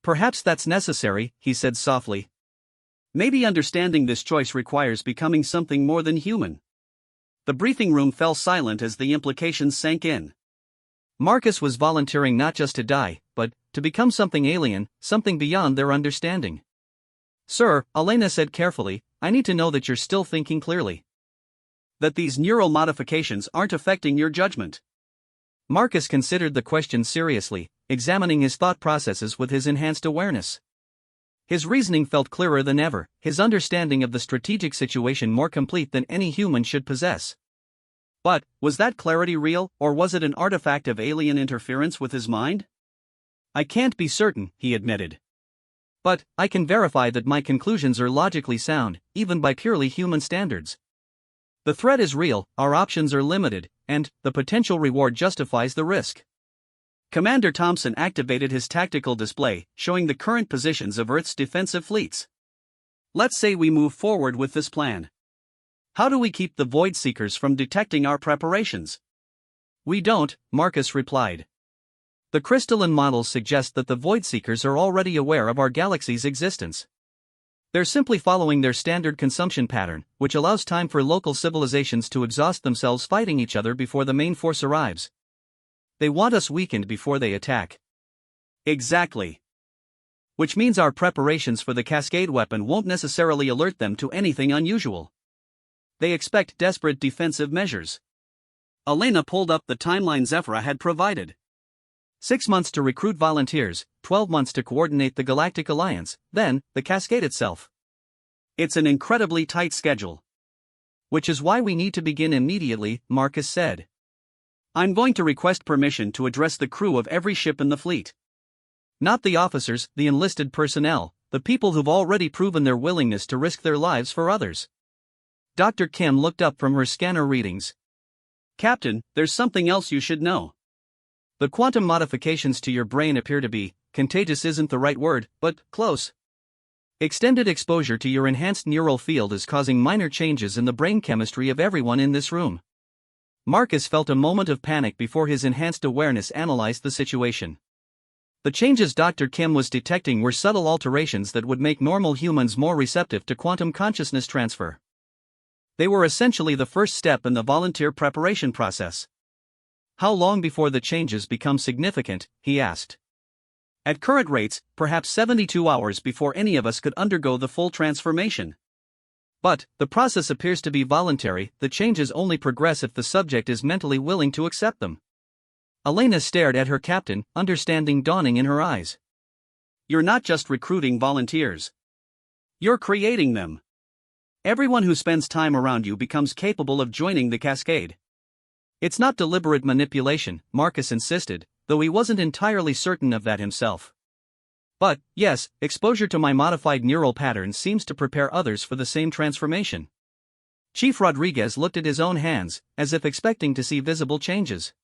Speaker 1: "Perhaps that's necessary," he said softly.
Speaker 2: "Maybe understanding this choice requires becoming something more than human." The briefing room fell silent as the implications sank in.
Speaker 1: Marcus was volunteering not just to die, but to become something alien, something beyond their understanding. "Sir," Elena said carefully, "I need to know that you're still thinking clearly.
Speaker 2: That these neural modifications aren't affecting your judgment."
Speaker 1: Marcus considered the question seriously, examining his thought processes with his enhanced awareness. His reasoning felt clearer than ever, his understanding of the strategic situation more complete than any human should possess.
Speaker 2: But, was that clarity real, or was it an artifact of alien interference with his mind?
Speaker 1: "I can't be certain," he admitted. "But I can verify that my conclusions are logically sound, even by purely human standards. The threat is real, our options are limited, and the potential reward justifies the risk."
Speaker 2: Commander Thompson activated his tactical display, showing the current positions of Earth's defensive fleets. "Let's say we move forward with this plan. How do we keep the Void Seekers from detecting our preparations?"
Speaker 1: "We don't," Marcus replied. "The crystalline models suggest that the Void Seekers are already aware of our galaxy's existence. They're simply following their standard consumption pattern, which allows time for local civilizations to exhaust themselves fighting each other before the main force arrives. They want us weakened before they attack."
Speaker 2: "Exactly.
Speaker 1: Which means our preparations for the Cascade weapon won't necessarily alert them to anything unusual. They expect desperate defensive measures."
Speaker 2: Elena pulled up the timeline Zephyra had provided.
Speaker 1: 6 months to recruit volunteers, 12 months to coordinate the Galactic Alliance, then, the Cascade itself.
Speaker 2: "It's an incredibly tight schedule."
Speaker 1: "Which is why we need to begin immediately," Marcus said.
Speaker 2: "I'm going to request permission to address the crew of every ship in the fleet."
Speaker 1: "Not the officers, the enlisted personnel, the people who've already proven their willingness to risk their lives for others." Dr. Kim looked up from her scanner readings.
Speaker 2: "Captain, there's something else you should know.
Speaker 1: The quantum modifications to your brain appear to be, contagious isn't the right word, but close. Extended exposure to your enhanced neural field is causing minor changes in the brain chemistry of everyone in this room." Marcus felt a moment of panic before his enhanced awareness analyzed the situation. The changes Dr. Kim was detecting were subtle alterations that would make normal humans more receptive to quantum consciousness transfer. They were essentially the first step in the volunteer preparation process. "How long before the changes become significant?" he asked.
Speaker 2: "At current rates, perhaps 72 hours before any of us could undergo the full transformation."
Speaker 1: "But the process appears to be voluntary, the changes only progress if the subject is mentally willing to accept them." Elena stared at her captain, understanding dawning in her eyes.
Speaker 2: "You're not just recruiting volunteers. You're creating them. Everyone who spends time around you becomes capable of joining the Cascade."
Speaker 1: "It's not deliberate manipulation," Marcus insisted, though he wasn't entirely certain of that himself. "But, yes, exposure to my modified neural patterns seems to prepare others for the same transformation." Chief Rodriguez looked at his own hands, as if expecting to see visible changes.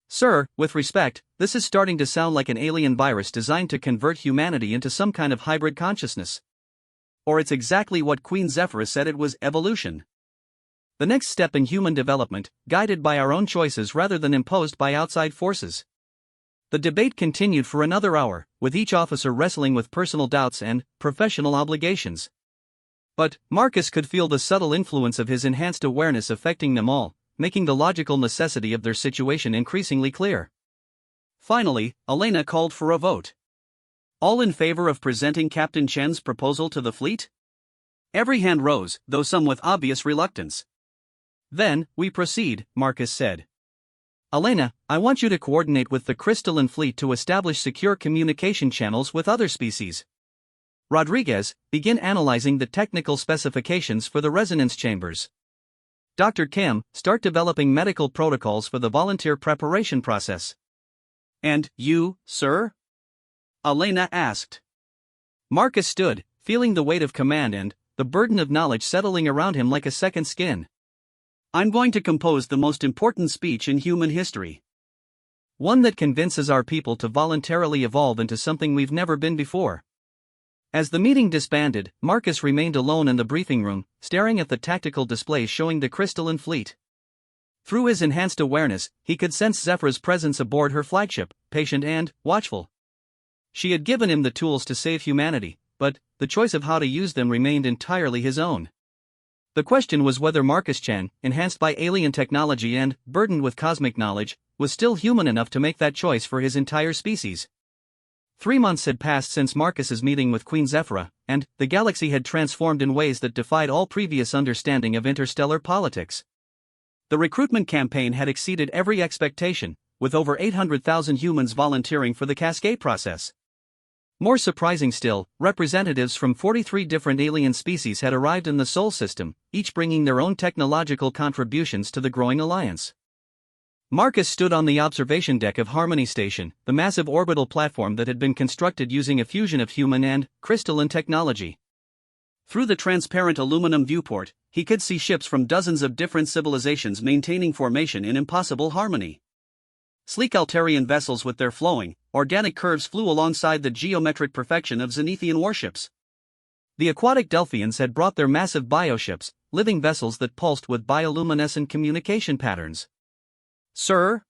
Speaker 1: "Sir, with respect, this is starting to sound like an alien virus designed to convert humanity into some kind of hybrid consciousness.
Speaker 2: Or it's exactly what Queen Zephyra said it was: evolution.
Speaker 1: The next step in human development, guided by our own choices rather than imposed by outside forces." The debate continued for another hour, with each officer wrestling with personal doubts and professional obligations. But Marcus could feel the subtle influence of his enhanced awareness affecting them all, making the logical necessity of their situation increasingly clear.
Speaker 2: Finally, Elena called for a vote. "All in favor of presenting Captain Chen's proposal to the fleet?" Every hand rose, though some with obvious reluctance.
Speaker 1: "Then, we proceed," Marcus said. "Elena, I want you to coordinate with the Crystalline Fleet to establish secure communication channels with other species. Rodriguez, begin analyzing the technical specifications for the resonance chambers. Dr. Kim, start developing medical protocols for the volunteer preparation process."
Speaker 2: "And you, sir?" Elena asked.
Speaker 1: Marcus stood, feeling the weight of command and the burden of knowledge settling around him like a second skin.
Speaker 2: "I'm going to compose the most important speech in human history.
Speaker 1: One that convinces our people to voluntarily evolve into something we've never been before." As the meeting disbanded, Marcus remained alone in the briefing room, staring at the tactical displays showing the crystalline fleet. Through his enhanced awareness, he could sense Zephra's presence aboard her flagship, patient and watchful. She had given him the tools to save humanity, but the choice of how to use them remained entirely his own. The question was whether Marcus Chen, enhanced by alien technology and burdened with cosmic knowledge, was still human enough to make that choice for his entire species. 3 months had passed since Marcus's meeting with Queen Zephra, and the galaxy had transformed in ways that defied all previous understanding of interstellar politics. The recruitment campaign had exceeded every expectation, with over 800,000 humans volunteering for the cascade process. More surprising still, representatives from 43 different alien species had arrived in the Sol system, each bringing their own technological contributions to the growing alliance. Marcus stood on the observation deck of Harmony Station, the massive orbital platform that had been constructed using a fusion of human and crystalline technology. Through the transparent aluminum viewport, he could see ships from dozens of different civilizations maintaining formation in impossible harmony. Sleek Altarian vessels with their flowing, organic curves flew alongside the geometric perfection of Zenithian warships. The aquatic Delphians had brought their massive bioships, living vessels that pulsed with bioluminescent communication patterns. "Sir?"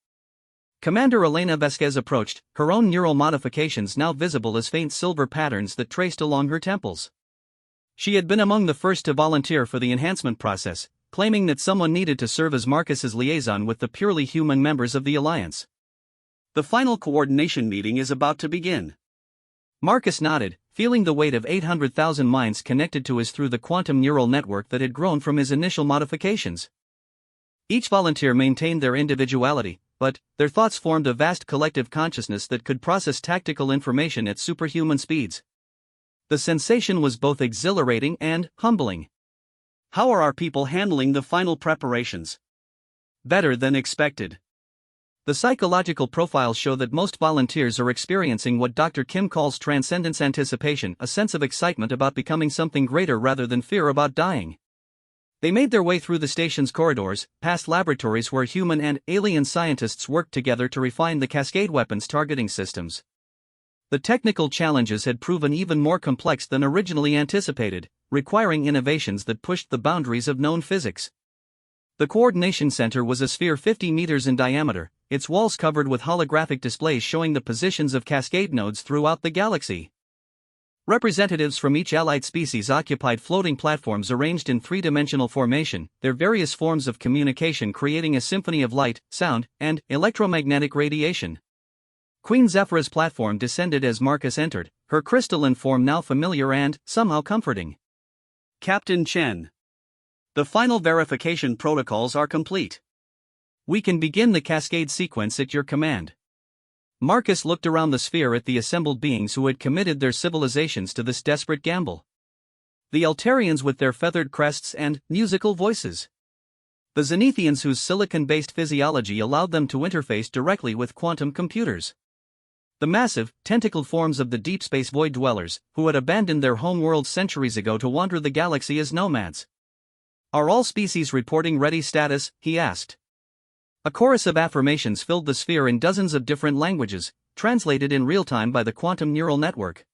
Speaker 1: Commander Elena Vasquez approached, her own neural modifications now visible as faint silver patterns that traced along her temples. She had been among the first to volunteer for the enhancement process, claiming that someone needed to serve as Marcus's liaison with the purely human members of the Alliance. "The final coordination meeting is about to begin." Marcus nodded, feeling the weight of 800,000 minds connected to his through the quantum neural network that had grown from his initial modifications. Each volunteer maintained their individuality, but their thoughts formed a vast collective consciousness that could process tactical information at superhuman speeds. The sensation was both exhilarating and humbling. "How are our people handling the final preparations?" "Better than expected." The psychological profiles show that most volunteers are experiencing what Dr. Kim calls transcendence anticipation, a sense of excitement about becoming something greater rather than fear about dying. They made their way through the station's corridors, past laboratories where human and alien scientists worked together to refine the cascade weapons targeting systems. The technical challenges had proven even more complex than originally anticipated, requiring innovations that pushed the boundaries of known physics. The coordination center was a sphere 50 meters in diameter, its walls covered with holographic displays showing the positions of cascade nodes throughout the galaxy. Representatives from each allied species occupied floating platforms arranged in three-dimensional formation, their various forms of communication creating a symphony of light, sound, and electromagnetic radiation. Queen Zephra's platform descended as Marcus entered, her crystalline form now familiar and somehow comforting. "Captain Chen. The final verification protocols are complete. We can begin the cascade sequence at your command." Marcus looked around the sphere at the assembled beings who had committed their civilizations to this desperate gamble. The Altarians with their feathered crests and musical voices. The Zenithians whose silicon-based physiology allowed them to interface directly with quantum computers. The massive, tentacled forms of the deep space void dwellers, who had abandoned their homeworld centuries ago to wander the galaxy as nomads. "Are all species reporting ready status?" he asked. A chorus of affirmations filled the sphere in dozens of different languages, translated in real time by the quantum neural network.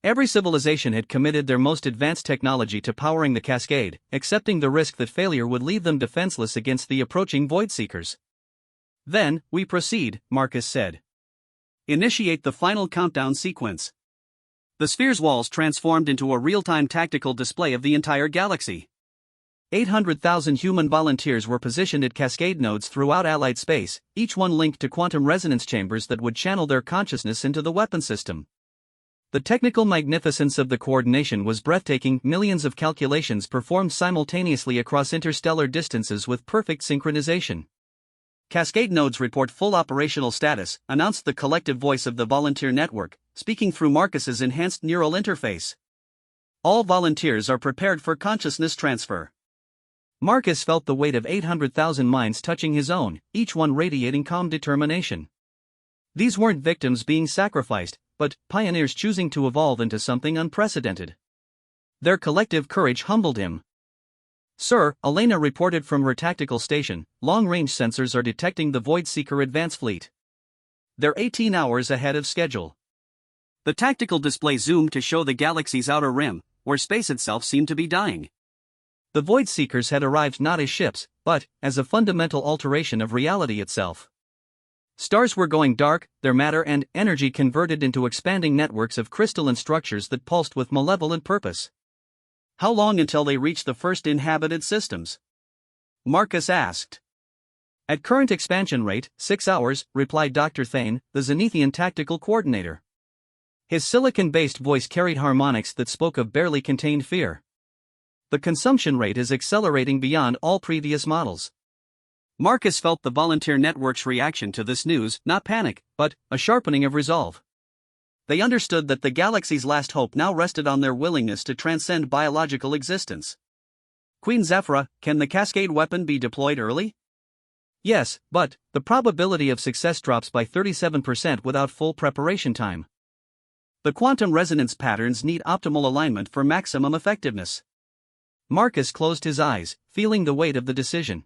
Speaker 1: Every civilization had committed their most advanced technology to powering the cascade, accepting the risk that failure would leave them defenseless against the approaching void seekers. "Then, we proceed," Marcus said. "Initiate the final countdown sequence." The sphere's walls transformed into a real-time tactical display of the entire galaxy. 800,000 human volunteers were positioned at cascade nodes throughout Allied space, each one linked to quantum resonance chambers that would channel their consciousness into the weapon system. The technical magnificence of the coordination was breathtaking, millions of calculations performed simultaneously across interstellar distances with perfect synchronization. "Cascade nodes report full operational status," announced the collective voice of the volunteer network, speaking through Marcus's enhanced neural interface. "All volunteers are prepared for consciousness transfer." Marcus felt the weight of 800,000 minds touching his own, each one radiating calm determination. These weren't victims being sacrificed, but pioneers choosing to evolve into something unprecedented. Their collective courage humbled him. "Sir," Elena reported from her tactical station, long-range sensors are detecting the Void Seeker advance fleet. They're 18 hours ahead of schedule.
Speaker 2: The tactical display zoomed to show the galaxy's outer rim, where space itself seemed to be dying.
Speaker 1: The Void Seekers had arrived not as ships, but as a fundamental alteration of reality itself. Stars were going dark, their matter and energy converted into expanding networks of crystalline structures that pulsed with malevolent purpose.
Speaker 2: How long until they reached the first inhabited systems? Marcus asked.
Speaker 1: At current expansion rate, 6 hours, replied Dr. Thane, the Zenithian tactical coordinator. His silicon-based voice carried harmonics that spoke of barely contained fear. The consumption rate is accelerating beyond all previous models.
Speaker 2: Marcus felt the volunteer network's reaction to this news, not panic, but a sharpening of resolve. They understood that the galaxy's last hope now rested on their willingness to transcend biological existence. Queen Zephyra, can the Cascade weapon be deployed early?
Speaker 1: Yes, but the probability of success drops by 37% without full preparation time.
Speaker 2: The quantum resonance patterns need optimal alignment for maximum effectiveness.
Speaker 1: Marcus closed his eyes, feeling the weight of the decision.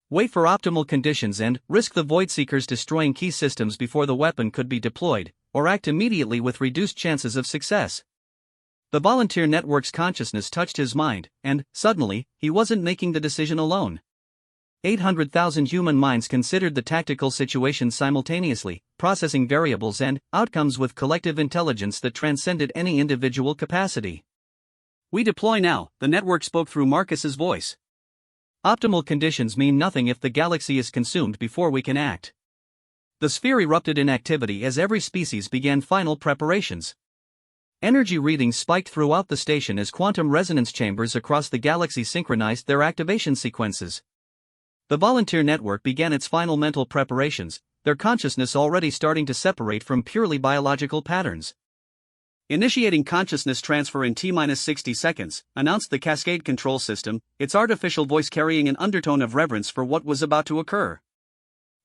Speaker 1: Wait for optimal conditions and risk the Void Seekers destroying key systems before the weapon could be deployed, or act immediately with reduced chances of success. The volunteer network's consciousness touched his mind, and, suddenly, he wasn't making the decision alone. 800,000 human minds considered the tactical situation simultaneously, processing variables and outcomes with collective intelligence that transcended any individual capacity.
Speaker 2: We deploy now, the network spoke through Marcus's voice.
Speaker 1: Optimal conditions mean nothing if the galaxy is consumed before we can act. The sphere erupted in activity as every species began final preparations. Energy readings spiked throughout the station as quantum resonance chambers across the galaxy synchronized their activation sequences. The volunteer network began its final mental preparations, their consciousness already starting to separate from purely biological patterns.
Speaker 2: Initiating consciousness transfer in T-60 seconds, announced the Cascade control system, its artificial voice carrying an undertone of reverence for what was about to occur.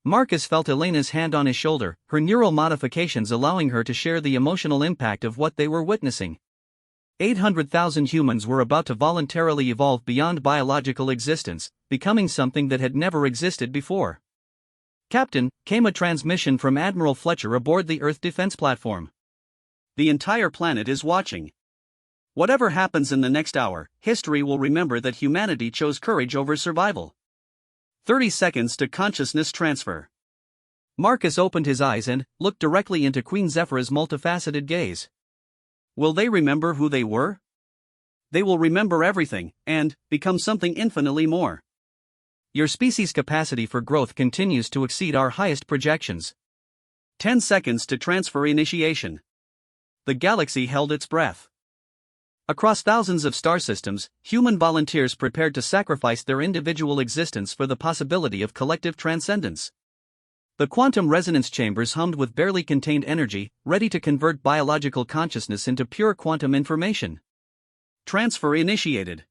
Speaker 1: Marcus felt Elena's hand on his shoulder, her neural modifications allowing her to share the emotional impact of what they were witnessing. 800,000 humans were about to voluntarily evolve beyond biological existence, becoming something that had never existed before. "Captain," came a transmission from Admiral Fletcher aboard the Earth defense platform.
Speaker 2: The entire planet is watching. Whatever happens in the next hour, history will remember that humanity chose courage over survival. 30 seconds to consciousness transfer.
Speaker 1: Marcus opened his eyes and looked directly into Queen Zephyra's multifaceted gaze.
Speaker 2: Will they remember who they were? They will remember everything, and become something infinitely more.
Speaker 1: Your species' capacity for growth continues to exceed our highest projections.
Speaker 2: 10 seconds to transfer initiation. The galaxy held its breath. Across thousands of star systems, human volunteers prepared to sacrifice their individual existence for the possibility of collective transcendence. The quantum resonance chambers hummed with barely contained energy, ready to convert biological consciousness into pure quantum information. Transfer initiated.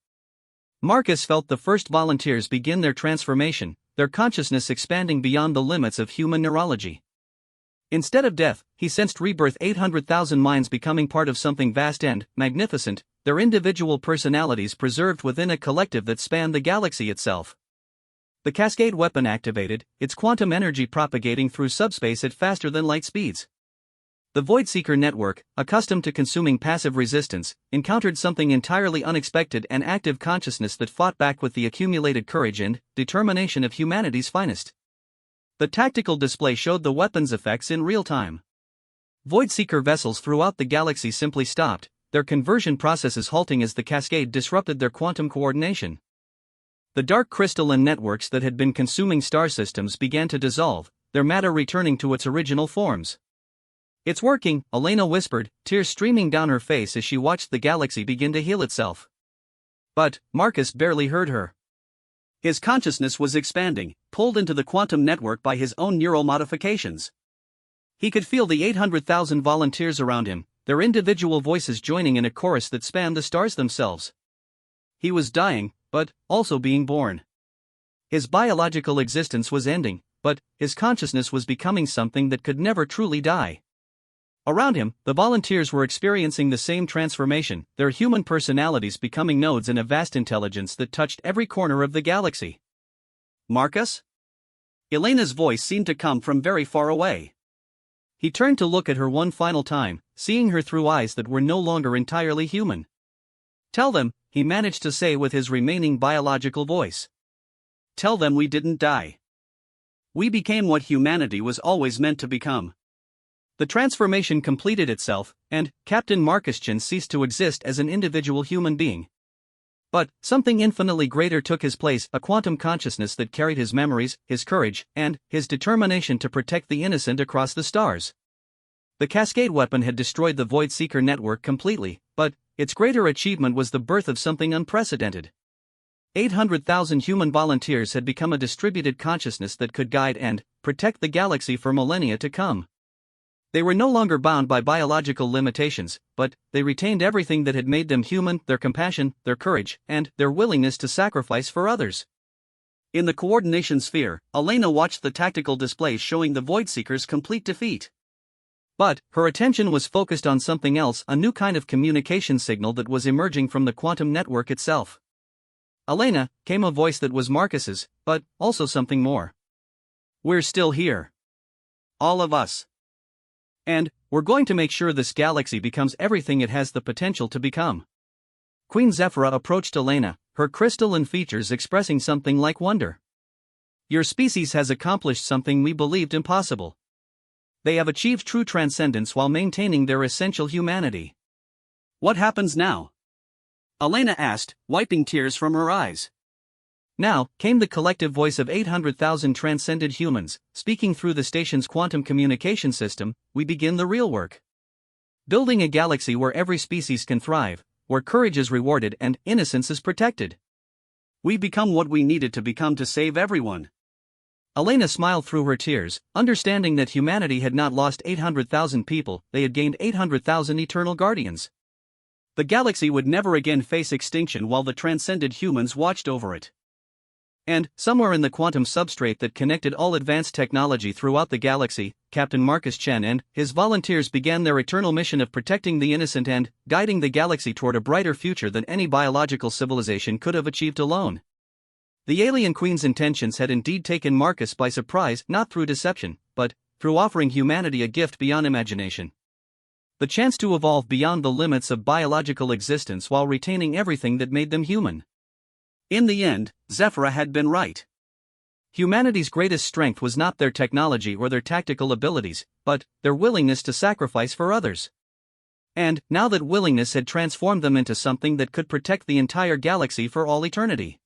Speaker 1: Marcus felt the first volunteers begin their transformation, their consciousness expanding beyond the limits of human neurology. Instead of death, he sensed rebirth, 800,000 minds becoming part of something vast and magnificent, their individual personalities preserved within a collective that spanned the galaxy itself. The Cascade weapon activated, its quantum energy propagating through subspace at faster than light speeds. The Void Seeker network, accustomed to consuming passive resistance, encountered something entirely unexpected, an active consciousness that fought back with the accumulated courage and determination of humanity's finest. The tactical display showed the weapon's effects in real time. Void Seeker vessels throughout the galaxy simply stopped, their conversion processes halting as the Cascade disrupted their quantum coordination. The dark crystalline networks that had been consuming star systems began to dissolve, their matter returning to its original forms. "It's working," Elena whispered, tears streaming down her face as she watched the galaxy begin to heal itself. But Marcus barely heard her.
Speaker 2: His consciousness was expanding, pulled into the quantum network by his own neural modifications. He could feel the 800,000 volunteers around him, their individual voices joining in a chorus that spanned the stars themselves. He was dying, but also being born. His biological existence was ending, but his consciousness was becoming something that could never truly die. Around him, the volunteers were experiencing the same transformation, their human personalities becoming nodes in a vast intelligence that touched every corner of the galaxy. "Marcus?" Elena's voice seemed to come from very far away.
Speaker 1: He turned to look at her one final time, seeing her through eyes that were no longer entirely human.
Speaker 2: Tell them, he managed to say with his remaining biological voice. Tell them we didn't die. We became what humanity was always meant to become.
Speaker 1: The transformation completed itself, and Captain Markuschan ceased to exist as an individual human being. But something infinitely greater took his place, a quantum consciousness that carried his memories, his courage, and his determination to protect the innocent across the stars. The Cascade weapon had destroyed the Void Seeker network completely, but its greater achievement was the birth of something unprecedented. 800,000 human volunteers had become a distributed consciousness that could guide and protect the galaxy for millennia to come. They were no longer bound by biological limitations, but they retained everything that had made them human: their compassion, their courage, and their willingness to sacrifice for others.
Speaker 2: In the coordination sphere, Elena watched the tactical display showing the Void Seekers' complete defeat.
Speaker 1: But her attention was focused on something else, a new kind of communication signal that was emerging from the quantum network itself. Elena, came a voice that was Marcus's, but also something more.
Speaker 2: We're still here. All of us.
Speaker 1: And we're going to make sure this galaxy becomes everything it has the potential to become. Queen Zephyra approached Elena, her crystalline features expressing something like wonder. Your species has accomplished something we believed impossible. They have achieved true transcendence while maintaining their essential humanity.
Speaker 2: What happens now? Elena asked, wiping tears from her eyes.
Speaker 1: Now, came the collective voice of 800,000 transcended humans, speaking through the station's quantum communication system. We begin the real work. Building a galaxy where every species can thrive, where courage is rewarded and innocence is protected.
Speaker 2: We become what we needed to become to save everyone.
Speaker 1: Elena smiled through her tears, understanding that humanity had not lost 800,000 people, they had gained 800,000 eternal guardians.
Speaker 2: The galaxy would never again face extinction while the transcended humans watched over it.
Speaker 1: And, somewhere in the quantum substrate that connected all advanced technology throughout the galaxy, Captain Markuschan and his volunteers began their eternal mission of protecting the innocent and guiding the galaxy toward a brighter future than any biological civilization could have achieved alone. The alien queen's intentions had indeed taken Marcus by surprise, not through deception, but through offering humanity a gift beyond imagination. The chance to evolve beyond the limits of biological existence while retaining everything that made them human.
Speaker 2: In the end, Zephyra had been right.
Speaker 1: Humanity's greatest strength was not their technology or their tactical abilities, but their willingness to sacrifice for others. And, now that willingness had transformed them into something that could protect the entire galaxy for all eternity.